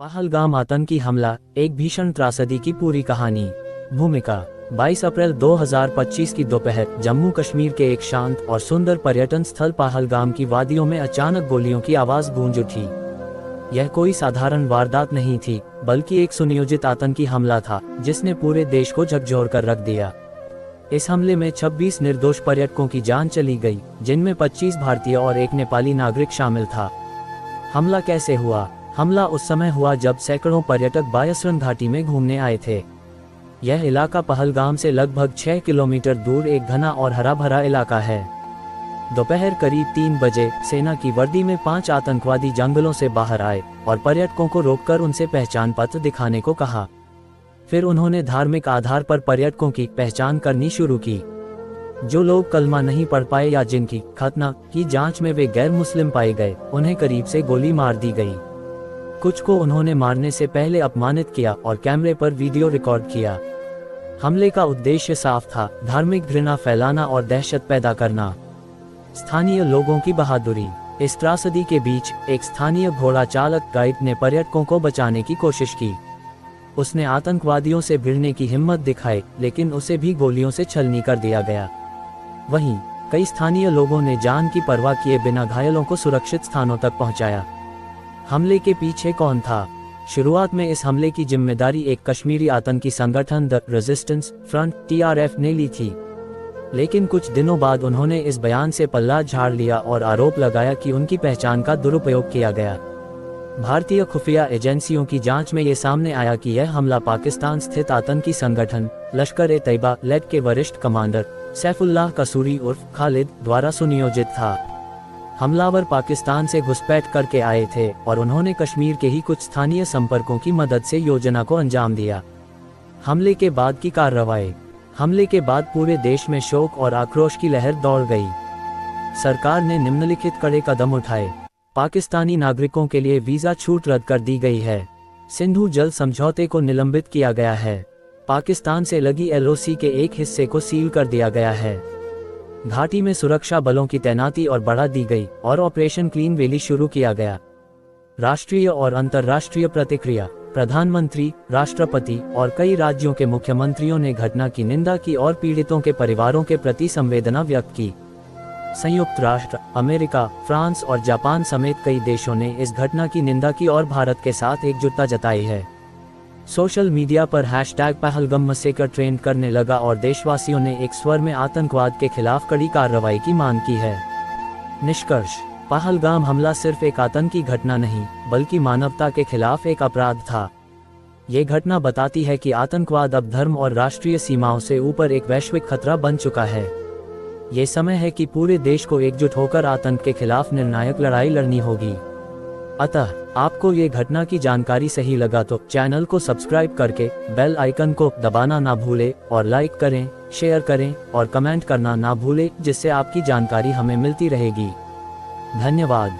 पहलगाम आतंकी हमला, एक भीषण त्रासदी की पूरी कहानी। भूमिका 22 अप्रैल 2025 की दोपहर जम्मू कश्मीर के एक शांत और सुंदर पर्यटन स्थल पहलगाम की वादियों में अचानक गोलियों की आवाज गूंज उठी। यह कोई साधारण वारदात नहीं थी, बल्कि एक सुनियोजित आतंकी हमला था जिसने पूरे देश को झकझोर कर रख दिया। इस हमले में 26 निर्दोष पर्यटकों की जान चली गई, जिनमें 25 भारतीय और एक नेपाली नागरिक शामिल था। हमला कैसे हुआ? हमला उस समय हुआ जब सैकड़ों पर्यटक बायसरन घाटी में घूमने आए थे। यह इलाका पहलगाम से लगभग 6 किलोमीटर दूर एक घना और हरा भरा इलाका है। दोपहर करीब 3 बजे सेना की वर्दी में 5 आतंकवादी जंगलों से बाहर आए और पर्यटकों को रोककर उनसे पहचान पत्र दिखाने को कहा। फिर उन्होंने धार्मिक आधार पर पर्यटकों की पहचान करनी शुरू की। जो लोग कलमा नहीं पढ़ पाए या जिनकी खतना की जांच में वे गैर मुस्लिम पाए गए, उन्हें करीब से गोली मार दी गई। कुछ को उन्होंने मारने से पहले अपमानित किया और कैमरे पर वीडियो रिकॉर्ड किया। हमले का उद्देश्य साफ था, धार्मिक घृणा फैलाना और दहशत पैदा करना। स्थानीय लोगों की बहादुरी। इस त्रासदी के बीच एक स्थानीय घोड़ा चालक गाइड ने पर्यटकों को बचाने की कोशिश की। उसने आतंकवादियों से भिड़ने की हिम्मत दिखाई, लेकिन उसे भी गोलियों से छलनी कर दिया गया। वहीं कई स्थानीय लोगों ने जान की परवाह किए बिना घायलों को सुरक्षित स्थानों तक पहुंचाया। हमले के पीछे कौन था? शुरुआत में इस हमले की जिम्मेदारी एक कश्मीरी आतंकी संगठन द रेजिस्टेंस फ्रंट (TRF) ने ली थी, लेकिन कुछ दिनों बाद उन्होंने इस बयान से पल्ला झाड़ लिया और आरोप लगाया कि उनकी पहचान का दुरुपयोग किया गया। भारतीय खुफिया एजेंसियों की जांच में ये सामने आया कि यह हमला पाकिस्तान स्थित आतंकी संगठन लश्कर-ए-तैयबा लेड के वरिष्ठ कमांडर सैफुल्लाह कसूरी उर्फ खालिद द्वारा सुनियोजित था। हमलावर पाकिस्तान से घुसपैठ करके आए थे और उन्होंने कश्मीर के ही कुछ स्थानीय संपर्कों की मदद से योजना को अंजाम दिया। हमले के बाद की कार्रवाई। हमले के बाद पूरे देश में शोक और आक्रोश की लहर दौड़ गई। सरकार ने निम्नलिखित कड़े कदम उठाए। पाकिस्तानी नागरिकों के लिए वीजा छूट रद्द कर दी गई है। सिंधु जल समझौते को निलंबित किया गया है। पाकिस्तान से लगी LOC के एक हिस्से को सील कर दिया गया है। घाटी में सुरक्षा बलों की तैनाती और बढ़ा दी गई और ऑपरेशन क्लीन वैली शुरू किया गया। राष्ट्रीय और अंतर्राष्ट्रीय प्रतिक्रिया। प्रधानमंत्री, राष्ट्रपति और कई राज्यों के मुख्यमंत्रियों ने घटना की निंदा की और पीड़ितों के परिवारों के प्रति संवेदना व्यक्त की। संयुक्त राष्ट्र, अमेरिका, फ्रांस और जापान समेत कई देशों ने इस घटना की निंदा की और भारत के साथ एकजुटता जताई है। सोशल मीडिया पर #पहलगाम मैसेकर ट्रेंड करने लगा और देशवासियों ने एक स्वर में आतंकवाद के खिलाफ कड़ी कार्रवाई की मांग की है। निष्कर्ष: पहलगाम हमला सिर्फ एक आतंकी घटना नहीं, बल्कि मानवता के खिलाफ एक अपराध था। ये घटना बताती है कि आतंकवाद अब धर्म और राष्ट्रीय सीमाओं से ऊपर एक वैश्विक खतरा बन चुका है। ये समय है कि पूरे देश को एकजुट होकर आतंक के खिलाफ निर्णायक लड़ाई लड़नी होगी। अतः आपको ये घटना की जानकारी सही लगा तो चैनल को सब्सक्राइब करके बेल आइकन को दबाना ना भूले और लाइक करें, शेयर करें और कमेंट करना ना भूले, जिससे आपकी जानकारी हमें मिलती रहेगी। धन्यवाद।